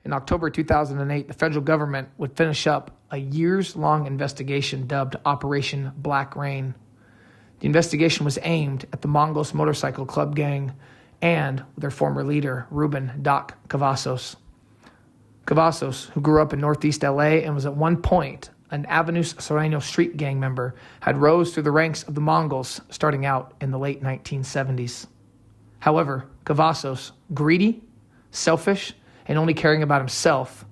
In October 2008, the federal government would finish up a years-long investigation dubbed Operation Black Rain. The investigation was aimed at the Mongols motorcycle club gang and their former leader, Ruben "Doc" Cavazos. Cavazos, who grew up in northeast LA and was at one point an Avenue Sureno street gang member, had rose through the ranks of the Mongols starting out in the late 1970s. However, Cavazos, greedy, selfish, and only caring about himself,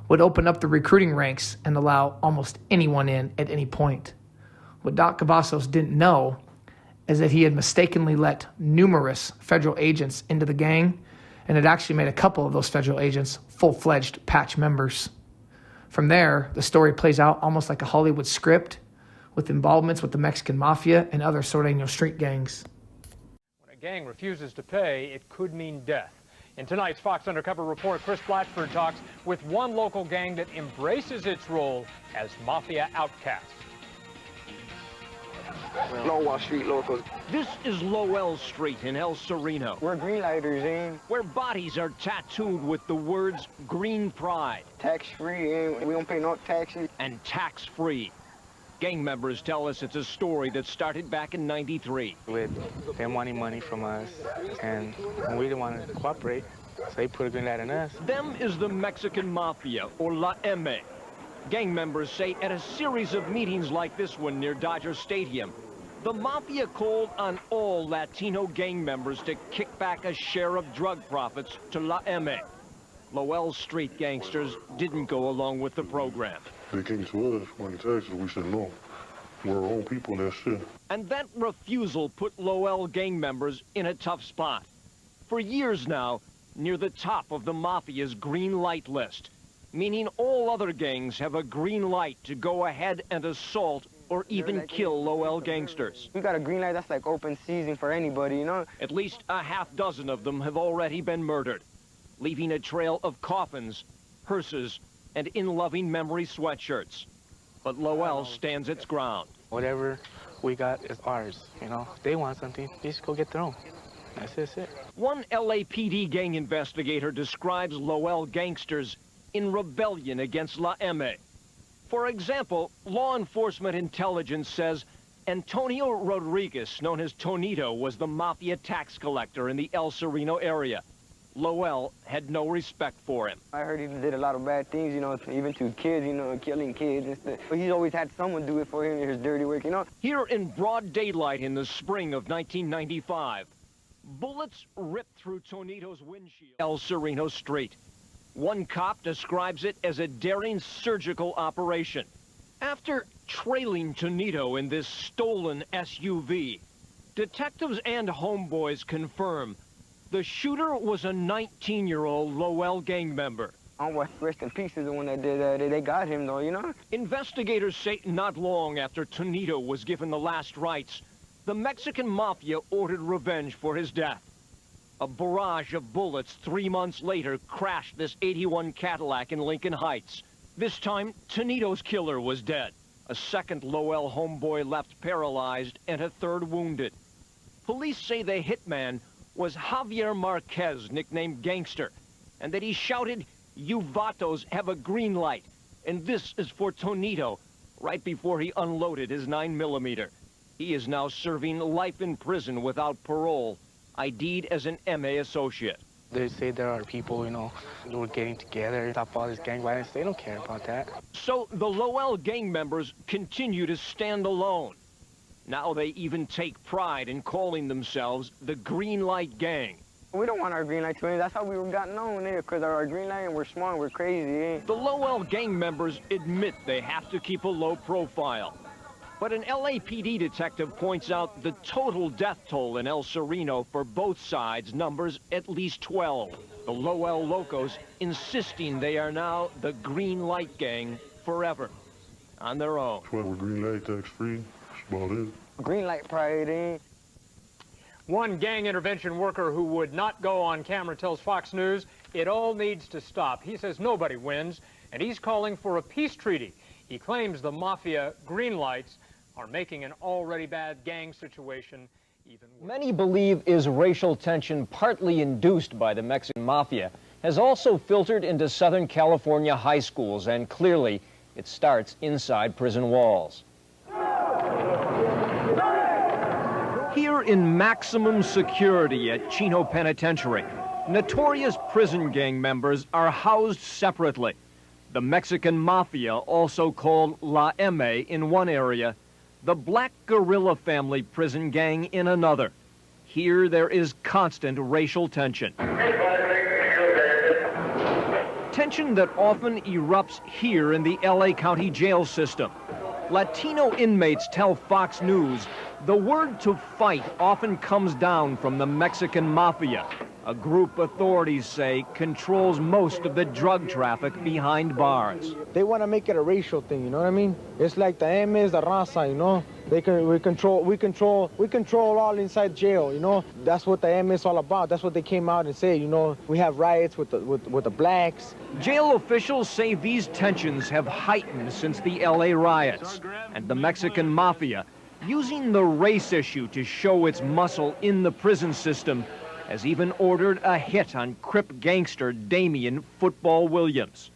would open up the recruiting ranks and allow almost anyone in at any point. What Doc Cavazos didn't know is that he had mistakenly let numerous federal agents into the gang and had actually made a couple of those federal agents full-fledged patch members. From there, the story plays out almost like a Hollywood script with involvements with the Mexican Mafia and other Sureno street gangs. When a gang refuses to pay, it could mean death. In tonight's Fox Undercover Report, Chris Blatchford talks with one local gang that embraces its role as mafia outcasts. Lowell Street locals. This is Lowell Street in El Sureno. We're green lighters, where bodies are tattooed with the words Green Pride. Tax-free, we don't pay no taxes. And tax-free. Gang members tell us it's a story that started back in '93. With them wanting money from us, and we didn't want to cooperate, so they put a green light on us. Them is the Mexican Mafia, or La M. Gang members say at a series of meetings like this one near Dodger Stadium, the Mafia called on all Latino gang members to kick back a share of drug profits to La M. Lowell Street gangsters didn't go along with the program. They came to us wanting taxes, we said no. We're our own people, that's it. And that refusal put Lowell gang members in a tough spot. For years now, near the top of the Mafia's green light list, meaning all other gangs have a green light to go ahead and assault or even kill Lowell gangsters. We got a green light, that's like open season for anybody, you know? At least a half dozen of them have already been murdered, leaving a trail of coffins, hearses, and in loving memory sweatshirts. But Lowell stands its ground. Whatever we got is ours, you know. If they want something, they just go get their own. That's it. One LAPD gang investigator describes Lowell gangsters in rebellion against La M. For example, law enforcement intelligence says Antonio Rodriguez, known as Tonito, was the Mafia tax collector in the El Sureno area. Lowell had no respect for him. I heard he did a lot of bad things, you know, even to kids, you know, killing kids and stuff. But he's always had someone do it for him, his dirty work, you know? Here in broad daylight in the spring of 1995, bullets ripped through Tonito's windshield. El Sureno Street. One cop describes it as a daring surgical operation. After trailing Tonito in this stolen SUV, detectives and homeboys confirm the shooter was a 19-year-old Lowell gang member. Homeboy, rest in peace, is the one that did that. They got him, though, you know? Investigators say not long after Tonito was given the last rites, the Mexican Mafia ordered revenge for his death. A barrage of bullets 3 months later crashed this '81 Cadillac in Lincoln Heights. This time, Tonito's killer was dead. A second Lowell homeboy left paralyzed and a third wounded. Police say the hitman was Javier Marquez, nicknamed Gangster, and that he shouted, "You vatos have a green light, and this is for Tonito," right before he unloaded his 9mm. He is now serving life in prison without parole, ID'd as an MA associate. They say there are people, you know, who are getting together, stop all this gang violence. They don't care about that. So the Lowell gang members continue to stand alone. Now they even take pride in calling themselves the Green Light Gang. We don't want our green light to end. That's how we got known there, because our green light and we're smart, we're crazy. The Lowell gang members admit they have to keep a low profile. But an LAPD detective points out the total death toll in El Sureno for both sides numbers at least 12. The Lowell locos insisting they are now the Green Light Gang forever, on their own. That's why we're green light, tax-free. That's about it. Green light pride, One gang intervention worker who would not go on camera tells Fox News it all needs to stop. He says nobody wins, and he's calling for a peace treaty. He claims the Mafia green lights are making an already bad gang situation even worse. Many believe is racial tension partly induced by the Mexican Mafia. has also filtered into Southern California high schools, and clearly it starts inside prison walls. Here in maximum security at Chino Penitentiary, notorious prison gang members are housed separately. The Mexican Mafia, also called La M in one area, the Black Guerrilla Family prison gang in another. Here there is constant racial tension. Tension that often erupts here in the LA County jail system. Latino inmates tell Fox News the word to fight often comes down from the Mexican Mafia, a group authorities say controls most of the drug traffic behind bars. They want to make it a racial thing, you know what I mean? It's like the M is the raza, you know? We control all inside jail, you know? That's what the M is all about. That's what they came out and say, you know? We have riots with the blacks. Jail officials say these tensions have heightened since the LA riots, and the Mexican Mafia, using the race issue to show its muscle in the prison system, has even ordered a hit on Crip gangster Damian Football Williams.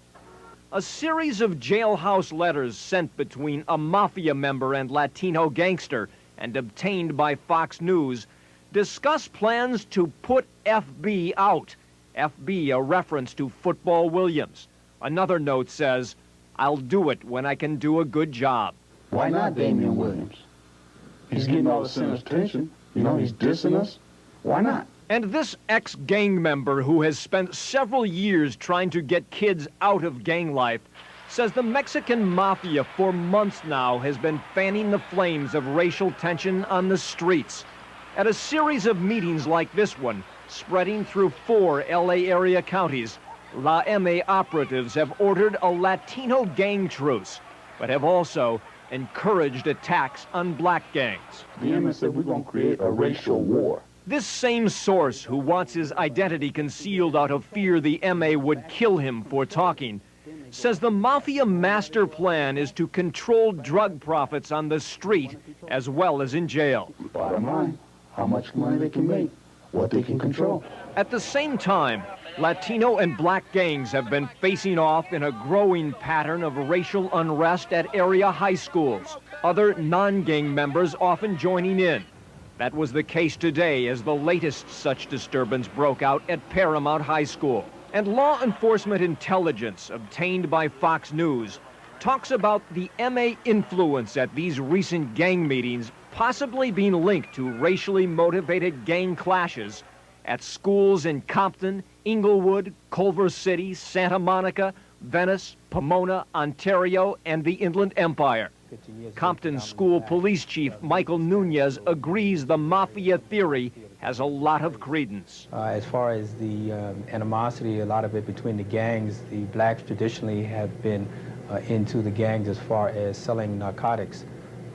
A series of jailhouse letters sent between a mafia member and Latino gangster and obtained by Fox News discuss plans to put FB out. FB, a reference to Football Williams. Another note says, "I'll do it when I can do a good job." Why not Damian Williams? He's getting all the center's attention. You know, he's dissing us. Why not? And this ex-gang member who has spent several years trying to get kids out of gang life says the Mexican Mafia for months now has been fanning the flames of racial tension on the streets. At a series of meetings like this one, spreading through 4 LA area counties, La M operatives have ordered a Latino gang truce, but have also encouraged attacks on black gangs. The M said we're going to create a racial war. This same source, who wants his identity concealed out of fear the MA would kill him for talking, says the Mafia master plan is to control drug profits on the street as well as in jail. Bottom line, how much money they can make, what they can control. At the same time, Latino and black gangs have been facing off in a growing pattern of racial unrest at area high schools, other non-gang members often joining in. That was the case today as the latest such disturbance broke out at Paramount High School. And law enforcement intelligence obtained by Fox News talks about the MA influence at these recent gang meetings possibly being linked to racially motivated gang clashes at schools in Compton, Inglewood, Culver City, Santa Monica, Venice, Pomona, Ontario, and the Inland Empire. Compton School Police Chief Michael Nunez agrees the Mafia theory has a lot of credence. As far as the animosity, a lot of it between the gangs, the blacks traditionally have been into the gangs as far as selling narcotics.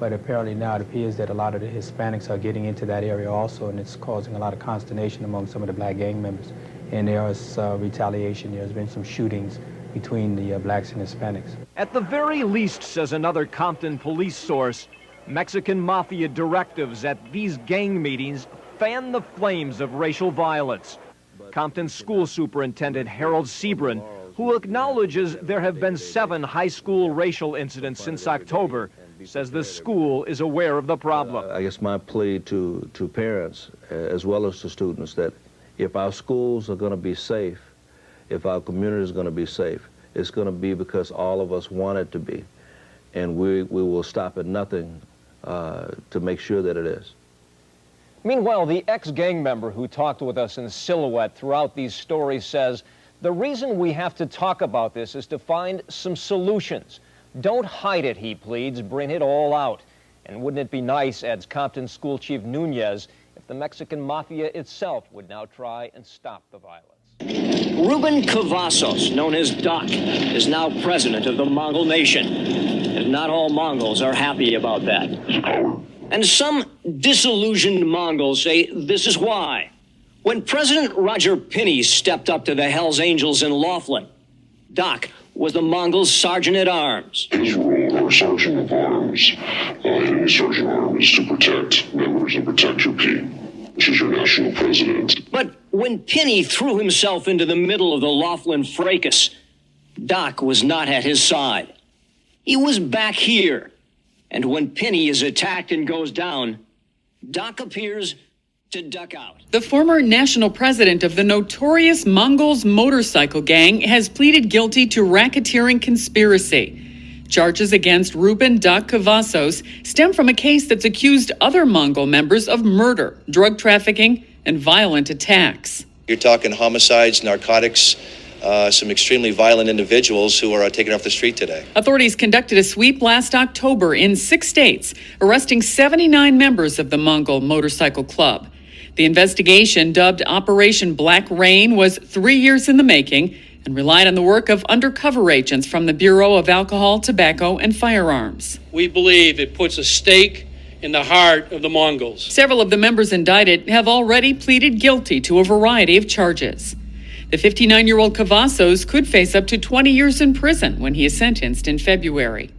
But apparently now it appears that a lot of the Hispanics are getting into that area also, and it's causing a lot of consternation among some of the black gang members. And there is retaliation. There's been some shootings between the blacks and Hispanics. At the very least, says another Compton police source, Mexican Mafia directives at these gang meetings fan the flames of racial violence. Compton School Superintendent Harold Sebrin, who acknowledges there have been 7 high school racial incidents since October, says the school is aware of the problem. I guess my plea to parents as well as to students that if our schools are going to be safe, if our community is going to be safe, it's going to be because all of us want it to be. And we will stop at nothing to make sure that it is. Meanwhile, the ex-gang member who talked with us in silhouette throughout these stories says, the reason we have to talk about this is to find some solutions. Don't hide it, he pleads, bring it all out. And wouldn't it be nice, adds Compton School Chief Nunez, if the Mexican Mafia itself would now try and stop the violence. Ruben Cavazos, known as Doc, is now president of the Mongol nation. And not all Mongols are happy about that. And some disillusioned Mongols say this is why. When President Roger Pinney stepped up to the Hells Angels in Laughlin, Doc was the Mongols' sergeant-at-arms. His role as sergeant-at-arms, sergeant-at-arms to protect members and protect your king. This is your national president. But when Penny threw himself into the middle of the Laughlin fracas, Doc was not at his side. He was back here. And when Penny is attacked and goes down, Doc appears to duck out. The former national president of the notorious Mongols motorcycle gang has pleaded guilty to racketeering conspiracy. Charges against Ruben Cavazos stem from a case that's accused other Mongol members of murder, drug trafficking, and violent attacks. You're talking homicides, narcotics, some extremely violent individuals who are taken off the street today. Authorities conducted a sweep last October in 6 states, arresting 79 members of the Mongol Motorcycle Club. The investigation, dubbed Operation Black Rain, was 3 years in the making and relied on the work of undercover agents from the Bureau of Alcohol, Tobacco, and Firearms. We believe it puts a stake in the heart of the Mongols. Several of the members indicted have already pleaded guilty to a variety of charges. The 59-year-old Cavazos could face up to 20 years in prison when he is sentenced in February.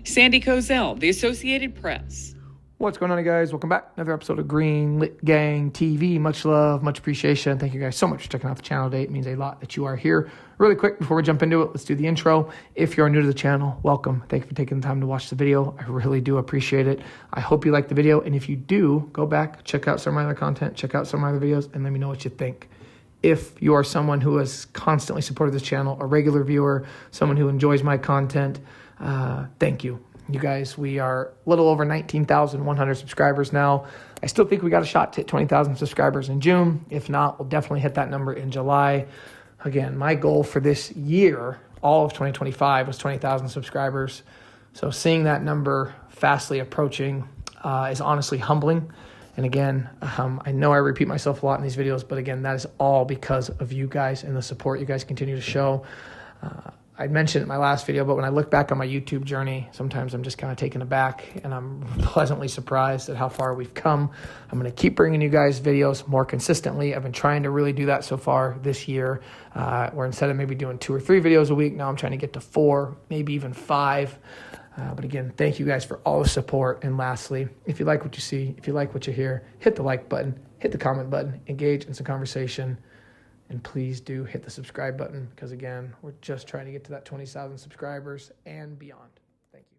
Sandy Kozel, The Associated Press. What's going on, guys? Welcome back. Another episode of Green Lit Gang TV. Much love, much appreciation. Thank you guys so much for checking out the channel today. It means a lot that you are here. Really quick, before we jump into it, let's do the intro. If you're new to the channel, welcome. Thank you for taking the time to watch the video. I really do appreciate it. I hope you like the video. And if you do, go back, check out some of my other content, check out some of my other videos, and let me know what you think. If you are someone who has constantly supported this channel, a regular viewer, someone who enjoys my content, thank you. You guys, we are a little over 19,100 subscribers now. I still think we got a shot to hit 20,000 subscribers in June. If not, we'll definitely hit that number in July. Again, my goal for this year, all of 2025, was 20,000 subscribers. So seeing that number fastly approaching is honestly humbling. And again, I know I repeat myself a lot in these videos, but again, that is all because of you guys and the support you guys continue to show. I mentioned it in my last video, but when I look back on my YouTube journey, sometimes I'm just kind of taken aback and I'm pleasantly surprised at how far we've come. I'm going to keep bringing you guys videos more consistently. I've been trying to really do that so far this year, where instead of maybe doing 2 or 3 videos a week, now I'm trying to get to 4, maybe even 5. But again, thank you guys for all the support. And lastly, if you like what you see, if you like what you hear, hit the like button, hit the comment button, engage in some conversation. And please do hit the subscribe button because, again, we're just trying to get to that 20,000 subscribers and beyond. Thank you.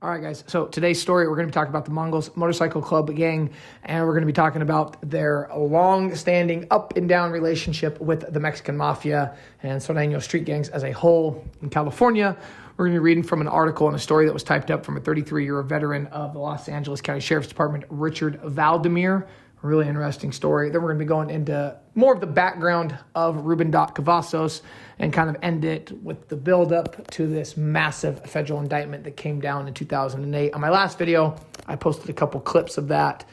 All right, guys. So today's story, we're going to be talking about the Mongols Motorcycle Club gang, and we're going to be talking about their long-standing up and down relationship with the Mexican Mafia and Sureno street gangs as a whole in California. We're going to be reading from an article and a story that was typed up from a 33-year veteran of the Los Angeles County Sheriff's Department, Richard Valdemir. Really interesting story. Then we're going to be going into more of the background of Ruben Cavazos and kind of end it with the buildup to this massive federal indictment that came down in 2008. On my last video, I posted a couple clips of that,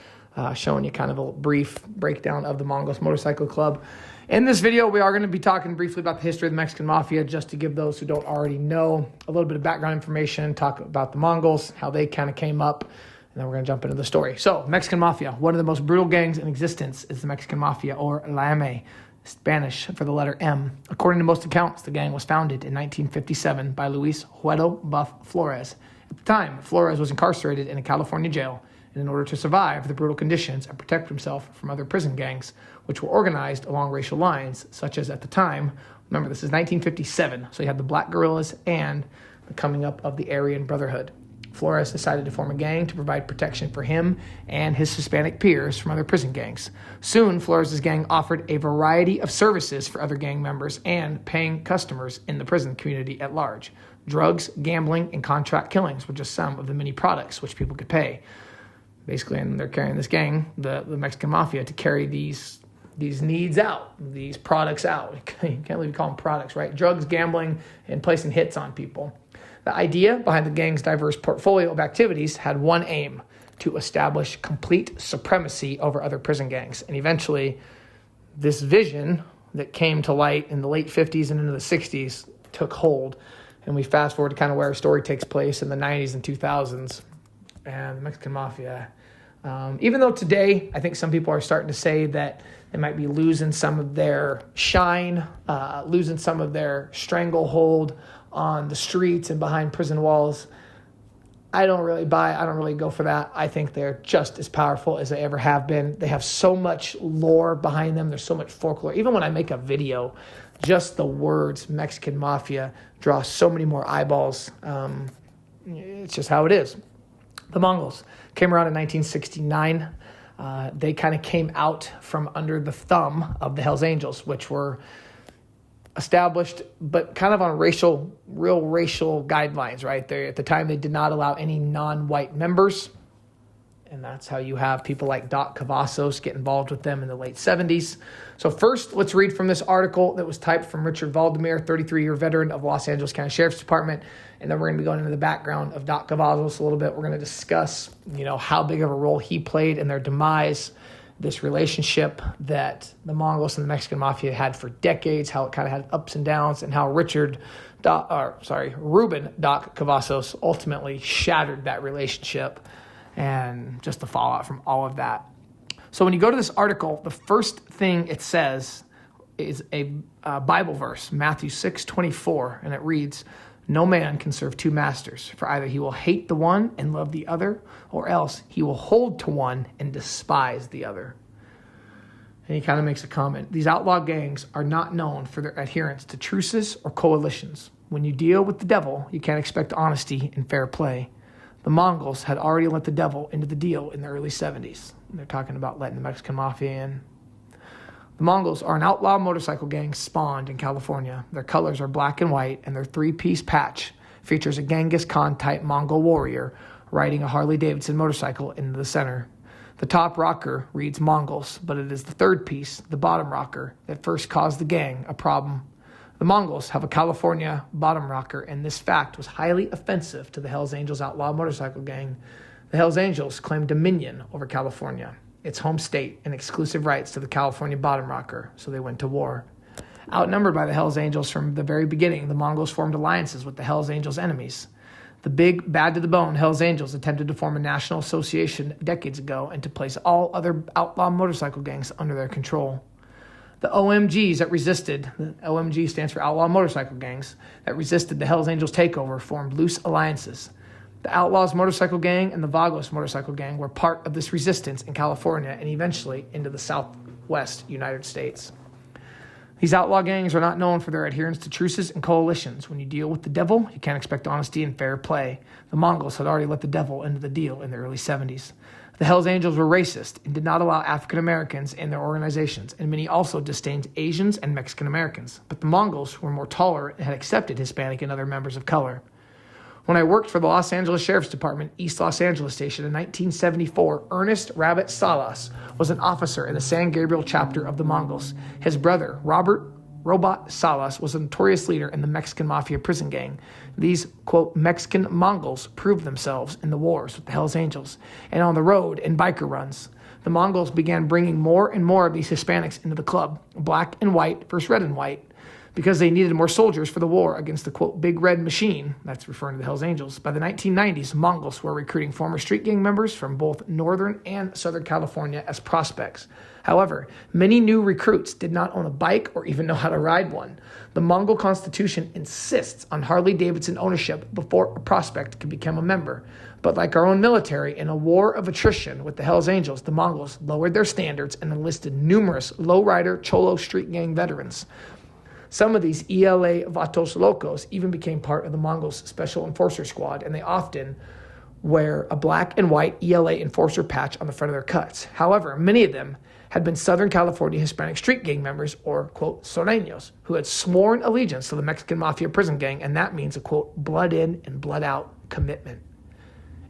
showing you kind of a brief breakdown of the Mongols Motorcycle Club. In this video, we are going to be talking briefly about the history of the Mexican Mafia, just to give those who don't already know a little bit of background information, talk about the Mongols, how they kind of came up, and then we're going to jump into the story. So, Mexican Mafia. One of the most brutal gangs in existence is the Mexican Mafia, or La M, Spanish for the letter M. According to most accounts, the gang was founded in 1957 by Luis Huedo Buff Flores. At the time, Flores was incarcerated in a California jail, and in order to survive the brutal conditions and protect himself from other prison gangs, which were organized along racial lines, such as at the time, remember this is 1957, so you had the Black Guerrillas and the coming up of the Aryan Brotherhood. Flores decided to form a gang to provide protection for him and his Hispanic peers from other prison gangs. Soon, Flores' gang offered a variety of services for other gang members and paying customers in the prison community at large. Drugs, gambling, and contract killings were just some of the many products which people could pay. Basically, and they're carrying this gang, the Mexican Mafia, to carry these needs out, these products out. You can't really call them products, right? Drugs, gambling, and placing hits on people. The idea behind the gang's diverse portfolio of activities had one aim: to establish complete supremacy over other prison gangs. And eventually, this vision that came to light in the late 50s and into the 60s took hold. And we fast forward to kind of where our story takes place in the 90s and 2000s. And the Mexican Mafia, even though today I think some people are starting to say that they might be losing some of their shine, losing some of their stranglehold on the streets and behind prison walls, I don't really go for that. I think they're just as powerful as they ever have been. They have so much lore behind them. There's so much folklore. Even when I make a video, just the words Mexican Mafia draw so many more eyeballs. It's just how it is. The Mongols came around in 1969. They kind of came out from under the thumb of the Hells Angels, which were established, but kind of on real racial guidelines, right? At the time, they did not allow any non-white members. And that's how you have people like Doc Cavazos get involved with them in the late 70s. So first, let's read from this article that was typed from Richard Valdemir, 33-year veteran of Los Angeles County Sheriff's Department. And then we're going to be going into the background of Doc Cavazos a little bit. We're going to discuss, how big of a role he played in their demise, this relationship that the Mongols and the Mexican Mafia had for decades, how it kind of had ups and downs, and how Ruben Doc Cavazos ultimately shattered that relationship, and just the fallout from all of that. So when you go to this article, the first thing it says is a Bible verse, Matthew 6:24, and it reads, "No man can serve two masters, for either he will hate the one and love the other, or else he will hold to one and despise the other." And he kind of makes a comment. These outlaw gangs are not known for their adherence to truces or coalitions. When you deal with the devil, you can't expect honesty and fair play. The Mongols had already let the devil into the deal in the early 70s. They're talking about letting the Mexican Mafia in. The Mongols are an outlaw motorcycle gang spawned in California. Their colors are black and white, and their three-piece patch features a Genghis Khan-type Mongol warrior riding a Harley-Davidson motorcycle into the center. The top rocker reads Mongols, but it is the third piece, the bottom rocker, that first caused the gang a problem. The Mongols have a California bottom rocker, and this fact was highly offensive to the Hells Angels outlaw motorcycle gang. The Hells Angels claimed dominion over California, its home state, and exclusive rights to the California bottom rocker, so they went to war. Outnumbered by the Hells Angels from the very beginning, the Mongols formed alliances with the Hells Angels' enemies. The big, bad-to-the-bone Hells Angels attempted to form a national association decades ago and to place all other outlaw motorcycle gangs under their control. The OMGs that resisted, the OMG stands for Outlaw Motorcycle Gangs, that resisted the Hells Angels takeover formed loose alliances. The Outlaws Motorcycle Gang and the Vagos Motorcycle Gang were part of this resistance in California and eventually into the Southwest United States. These outlaw gangs are not known for their adherence to truces and coalitions. When you deal with the devil, you can't expect honesty and fair play. The Mongols had already let the devil into the deal in the early 70s. The Hells Angels were racist and did not allow African Americans in their organizations, and many also disdained Asians and Mexican Americans. But the Mongols were more tolerant and had accepted Hispanic and other members of color. When I worked for the Los Angeles Sheriff's Department, East Los Angeles Station in 1974, Ernest Rabbit Salas was an officer in the San Gabriel chapter of the Mongols. His brother, Robert Robot Salas, was a notorious leader in the Mexican Mafia prison gang. These, quote, Mexican Mongols proved themselves in the wars with the Hells Angels and on the road in biker runs. The Mongols began bringing more and more of these Hispanics into the club, black and white versus red and white, because they needed more soldiers for the war against the, quote, Big Red Machine, that's referring to the Hells Angels. By the 1990s, Mongols were recruiting former street gang members from both Northern and Southern California as prospects. However, many new recruits did not own a bike or even know how to ride one. The Mongol Constitution insists on Harley-Davidson ownership before a prospect can become a member. But like our own military, in a war of attrition with the Hells Angels, the Mongols lowered their standards and enlisted numerous lowrider Cholo street gang veterans. Some of these ELA Vatos Locos even became part of the Mongols' Special Enforcer Squad, and they often wear a black and white ELA enforcer patch on the front of their cuts. However, many of them had been Southern California Hispanic street gang members, or, quote, Surenos, who had sworn allegiance to the Mexican Mafia prison gang, and that means a, quote, blood in and blood out commitment.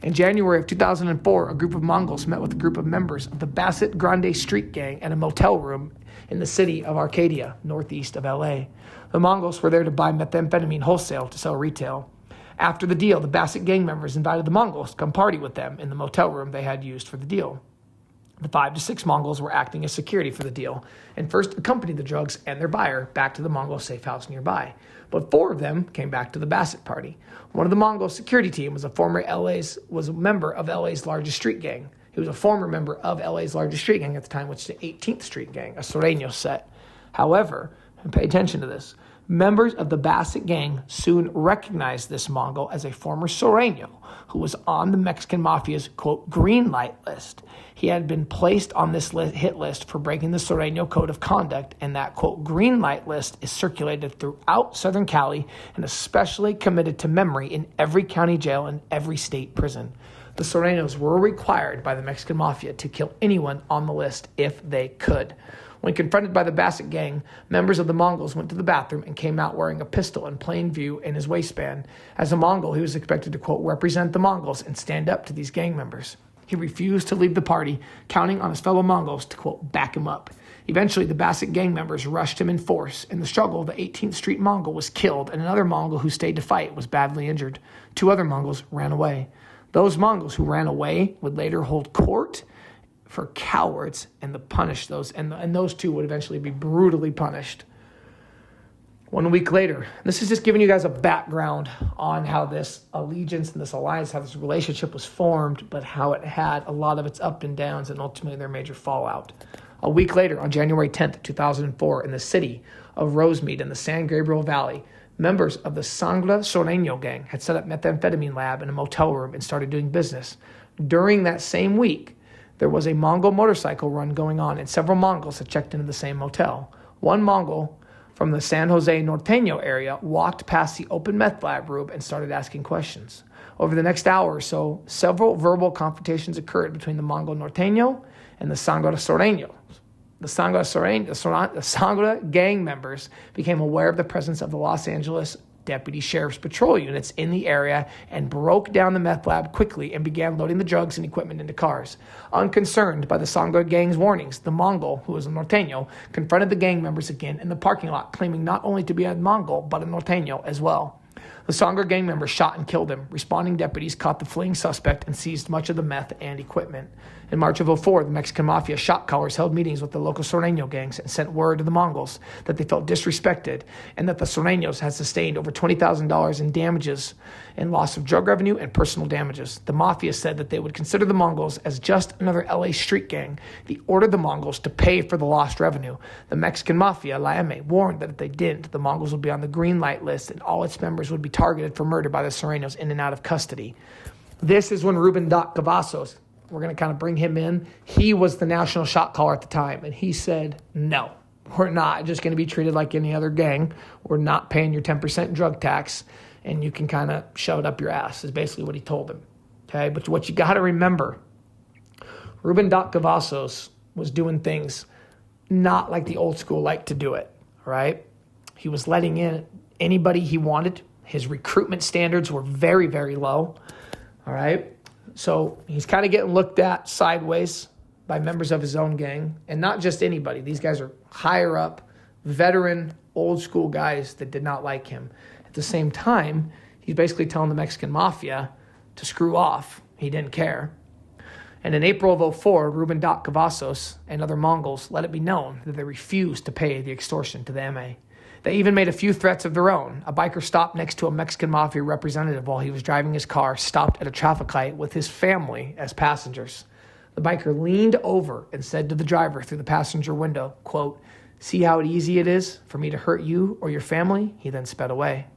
In January of 2004, a group of Mongols met with a group of members of the Bassett Grande street gang at a motel room in the city of Arcadia, northeast of LA. The Mongols were there to buy methamphetamine wholesale to sell retail. After the deal, the Bassett gang members invited the Mongols to come party with them in the motel room they had used for the deal. The 5 to 6 Mongols were acting as security for the deal and first accompanied the drugs and their buyer back to the Mongol safe house nearby. But 4 of them came back to the Bassett party. One of the Mongol security team was a member of LA's largest street gang. He was a former member of LA's largest street gang at the time, which is the 18th Street Gang, a Sureno set. However, and pay attention to this, Members of the Basset gang soon recognized this Mongol as a former Sureno who was on the Mexican Mafia's, quote, green light list. He had been placed on this hit list for breaking the Sureno code of conduct, and that, quote, green light list is circulated throughout Southern Cali and especially committed to memory in every county jail and every state prison. The Surenos were required by the Mexican Mafia to kill anyone on the list if they could. When confronted by the Basset gang, members of the Mongols went to the bathroom and came out wearing a pistol in plain view in his waistband. As a Mongol, he was expected to, quote, represent the Mongols and stand up to these gang members. He refused to leave the party, counting on his fellow Mongols to, quote, back him up. Eventually, the Basset gang members rushed him in force. In the struggle, the 18th Street Mongol was killed, and another Mongol who stayed to fight was badly injured. 2 other Mongols ran away. Those Mongols who ran away would later hold court for cowards and to punish those, and those 2 would eventually be brutally punished. 1 week later, this is just giving you guys a background on how this allegiance and this alliance, how this relationship was formed, but how it had a lot of its ups and downs and ultimately their major fallout. A week later, on January 10th, 2004, in the city of Rosemead in the San Gabriel Valley, members of the Sangla Sureno gang had set up methamphetamine lab in a motel room and started doing business. During that same week, there was a Mongol motorcycle run going on, and several Mongols had checked into the same motel. One Mongol from the San Jose Norteño area walked past the open meth lab room and started asking questions. Over the next hour or so, several verbal confrontations occurred between the Mongol Norteño and the Sangla Sureno. The Sangla gang members became aware of the presence of the Los Angeles Deputy Sheriff's Patrol units in the area and broke down the meth lab quickly and began loading the drugs and equipment into cars. Unconcerned by the Sangla gang's warnings, the Mongol, who was a Norteño, confronted the gang members again in the parking lot, claiming not only to be a Mongol, but a Norteño as well. The Sangla gang members shot and killed him. Responding deputies caught the fleeing suspect and seized much of the meth and equipment. In March of 2004, the Mexican Mafia shot callers held meetings with the local Sureno gangs and sent word to the Mongols that they felt disrespected and that the Surenos had sustained over $20,000 in damages and loss of drug revenue and personal damages. The Mafia said that they would consider the Mongols as just another LA street gang. They ordered the Mongols to pay for the lost revenue. The Mexican Mafia, La M, warned that if they didn't, the Mongols would be on the green light list and all its members would be targeted for murder by the Surenos in and out of custody. This is when Ruben Cavazos, we're going to kind of bring him in. He was the national shot caller at the time, and he said, no, we're not just going to be treated like any other gang. We're not paying your 10% drug tax, and you can kind of shove it up your ass, is basically what he told him. Okay, but what you got to remember, Ruben Cavazos was doing things not like the old school like to do it, right? He was letting in anybody he wanted. His recruitment standards were very, very low, all right? So he's kind of getting looked at sideways by members of his own gang, and not just anybody. These guys are higher up, veteran, old school guys that did not like him. At the same time, he's basically telling the Mexican Mafia to screw off. He didn't care. And in April of 2004, Ruben Cavazos and other Mongols let it be known that they refused to pay the extortion to the MA. They even made a few threats of their own. A biker stopped next to a Mexican Mafia representative while he was driving his car, stopped at a traffic light with his family as passengers. The biker leaned over and said to the driver through the passenger window, quote, "See how easy it is for me to hurt you or your family?" He then sped away.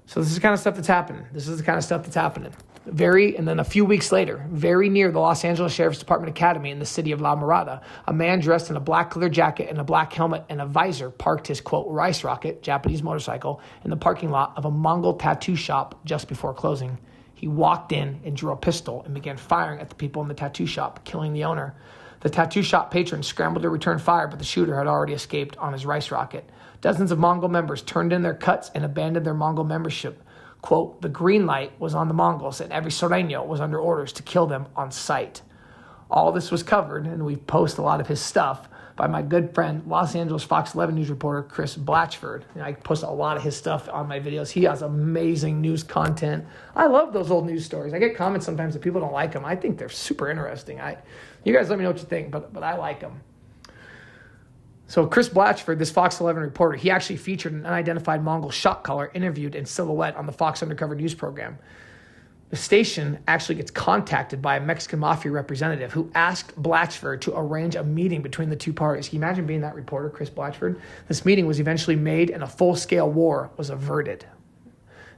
So this is the kind of stuff that's happening. And then a few weeks later, very near the Los Angeles Sheriff's Department Academy in the city of La Mirada, a man dressed in a black leather jacket and a black helmet and a visor parked his, quote, rice rocket, Japanese motorcycle, in the parking lot of a Mongol tattoo shop just before closing. He walked in and drew a pistol and began firing at the people in the tattoo shop, killing the owner. The tattoo shop patron scrambled to return fire, but the shooter had already escaped on his rice rocket. Dozens of Mongol members turned in their cuts and abandoned their Mongol membership. Quote, the green light was on the Mongols, and every Sureno was under orders to kill them on sight. All this was covered, and we post a lot of his stuff, by my good friend, Los Angeles Fox 11 News reporter Chris Blatchford. And I post a lot of his stuff on my videos. He has amazing news content. I love those old news stories. I get comments sometimes that people don't like them. I think they're super interesting. You guys let me know what you think, but I like them. So Chris Blatchford, this Fox 11 reporter, he actually featured an unidentified Mongol shot caller interviewed in silhouette on the Fox Undercover News program. the station actually gets contacted by a Mexican Mafia representative who asked Blatchford to arrange a meeting between the two parties. Can you imagine being that reporter, Chris Blatchford? This meeting was eventually made and a full-scale war was averted.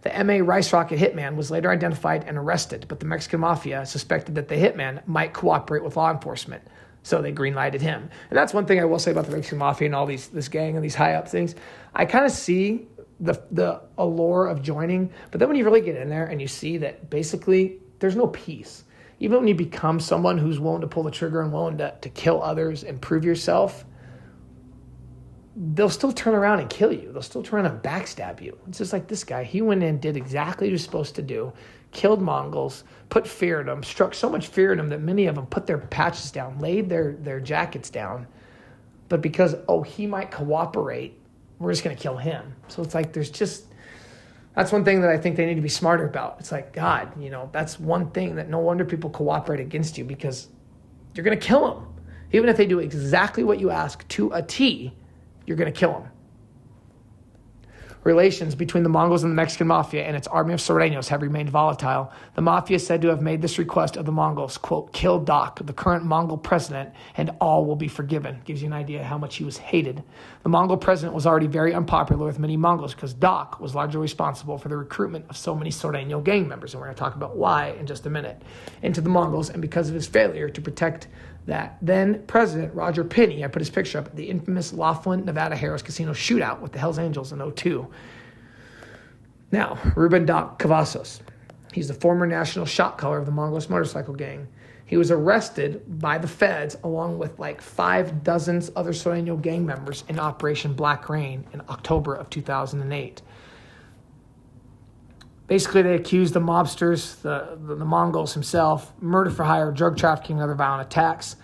The MA Rice Rocket hitman was later identified and arrested, but the Mexican Mafia suspected that the hitman might cooperate with law enforcement, so they greenlighted him. And that's one thing I will say about the Mexican Mafia and all this gang and these high-up things. I kind of see the allure of joining, but then when you really get in there and you see that basically there's no peace. Even when you become someone who's willing to pull the trigger and willing to kill others and prove yourself, they'll still turn around and kill you. They'll still turn around and backstab you. It's just like this guy. He went in, did exactly what he was supposed to do, killed Mongols, put fear in them, struck so much fear in them that many of them put their patches down, laid their jackets down. But because, he might cooperate, we're just going to kill him. So it's like that's one thing that I think they need to be smarter about. It's like, God, that's one thing that no wonder people cooperate against you, because you're going to kill them. Even if they do exactly what you ask to a T, you're going to kill them. Relations between the Mongols and the Mexican Mafia and its army of Surenos have remained volatile. The Mafia is said to have made this request of the Mongols, quote, kill Doc, the current Mongol president, and all will be forgiven. Gives you an idea how much he was hated. The Mongol president was already very unpopular with many Mongols because Doc was largely responsible for the recruitment of so many Sureno gang members, and we're going to talk about why in just a minute, into the Mongols, and because of his failure to protect that then President Roger Penny, I put his picture up, at the infamous Laughlin, Nevada Harris Casino shootout with the Hells Angels in 2002. Now, Ruben Cavazos. He's the former national shot caller of the Mongols motorcycle gang. He was arrested by the feds along with like 5 dozen other Sureno gang members in Operation Black Rain in October of 2008. Basically, they accused the mobsters, the Mongols himself, murder for hire, drug trafficking, and other violent attacks.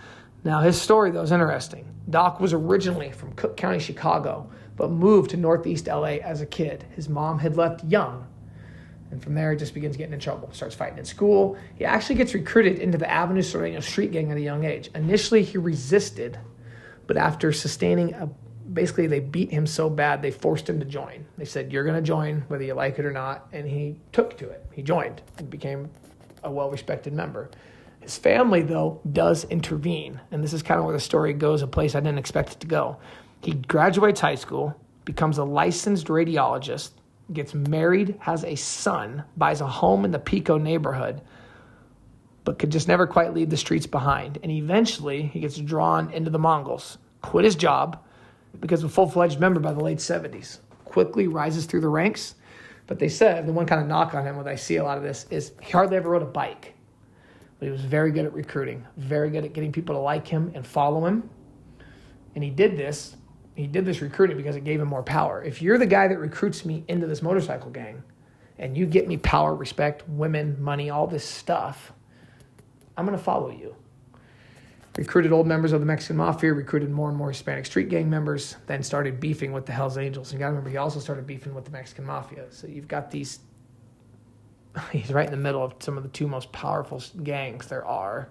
Now, his story, though, is interesting. Doc was originally from Cook County, Chicago, but moved to Northeast LA as a kid. His mom had left young, and from there, he just begins getting in trouble. Starts fighting in school. He actually gets recruited into the Avenue Sureno street gang at a young age. Initially, he resisted, but after sustaining basically, they beat him so bad, they forced him to join. They said, you're going to join, whether you like it or not. And he took to it. He joined and became a well-respected member. His family, though, does intervene. And this is kind of where the story goes, a place I didn't expect it to go. He graduates high school, becomes a licensed radiologist, gets married, has a son, buys a home in the Pico neighborhood, but could just never quite leave the streets behind. And eventually, he gets drawn into the Mongols, quit his job, because a full-fledged member by the late 70s, quickly rises through the ranks. But they said, the one kind of knock on him, what I see a lot of this, is he hardly ever rode a bike. But he was very good at recruiting, very good at getting people to like him and follow him. And he did this recruiting because it gave him more power. If you're the guy that recruits me into this motorcycle gang, and you get me power, respect, women, money, all this stuff, I'm going to follow you. Recruited old members of the Mexican Mafia, recruited more and more Hispanic street gang members, then started beefing with the Hells Angels. And you got to remember, he also started beefing with the Mexican Mafia. So you've got he's right in the middle of some of the 2 most powerful gangs there are.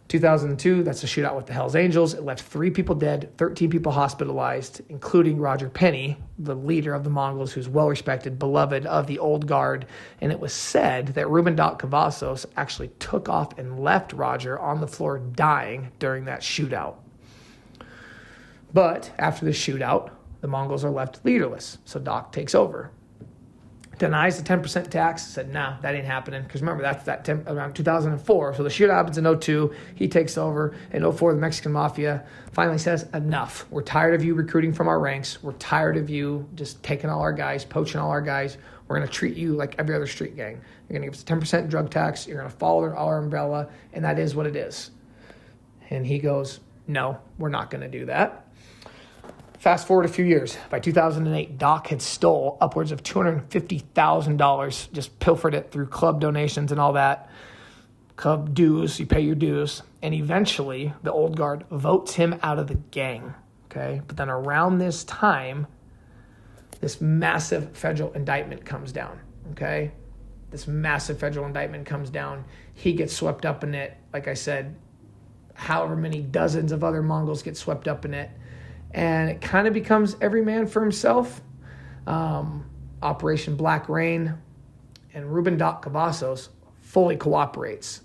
2002, that's a shootout with the Hells Angels. It left 3 people dead, 13 people hospitalized, including Roger Penny, the leader of the Mongols, who's well-respected, beloved of the old guard. And it was said that Ruben Cavazos actually took off and left Roger on the floor dying during that shootout. But after the shootout, the Mongols are left leaderless, so Doc takes over. Denies the 10% tax, said, nah, that ain't happening. Because remember, that's around 2004. So the shootout happens in 2002. He takes over. In 2004, the Mexican Mafia finally says, enough. We're tired of you recruiting from our ranks. We're tired of you just taking all our guys, poaching all our guys. We're going to treat you like every other street gang. You're going to give us a 10% drug tax. You're going to follow our umbrella. And that is what it is. And he goes, no, we're not going to do that. Fast forward a few years. By 2008, Doc had stole upwards of $250,000, just pilfered it through club donations and all that. Club dues, you pay your dues. And eventually, the old guard votes him out of the gang. Okay? But then around this time, this massive federal indictment comes down. Okay? This massive federal indictment comes down. He gets swept up in it. Like I said, however many dozens of other Mongols get swept up in it. And it kind of becomes every man for himself. Operation Black Rain and Ruben Cavazos fully cooperates.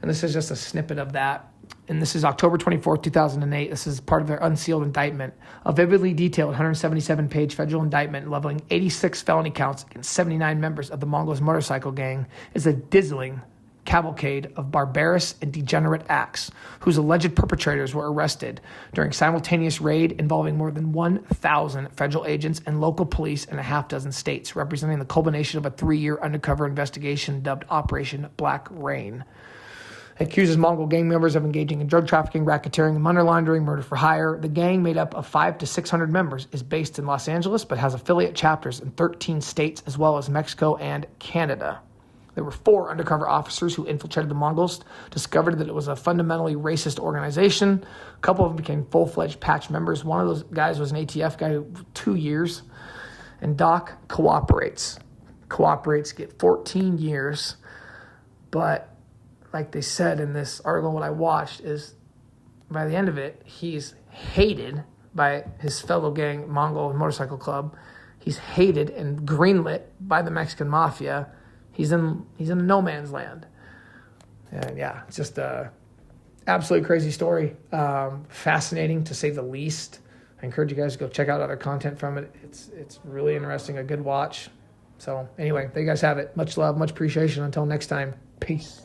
And this is just a snippet of that. And this is October 24th, 2008. This is part of their unsealed indictment. A vividly detailed 177-page federal indictment leveling 86 felony counts against 79 members of the Mongols motorcycle gang is a dizzying cavalcade of barbarous and degenerate acts whose alleged perpetrators were arrested during simultaneous raid involving more than 1,000 federal agents and local police in a half dozen states, representing the culmination of a 3-year undercover investigation dubbed Operation Black Rain. It accuses Mongol gang members of engaging in drug trafficking, racketeering, money laundering, murder for hire. The gang, made up of 500 to 600 members, is based in Los Angeles but has affiliate chapters in 13 states as well as Mexico and Canada. There were 4 undercover officers who infiltrated the Mongols, discovered that it was a fundamentally racist organization. A couple of them became full-fledged patch members. One of those guys was an ATF guy, 2 years. And Doc cooperates, get 14 years. But like they said in this article, what I watched is by the end of it, he's hated by his fellow gang, Mongol Motorcycle Club. He's hated and greenlit by the Mexican Mafia. He's in a no man's land. And yeah, it's just a absolutely crazy story. Fascinating to say the least. I encourage you guys to go check out other content from it. It's really interesting, a good watch. So anyway, there you guys have it. Much love, much appreciation. Until next time, peace.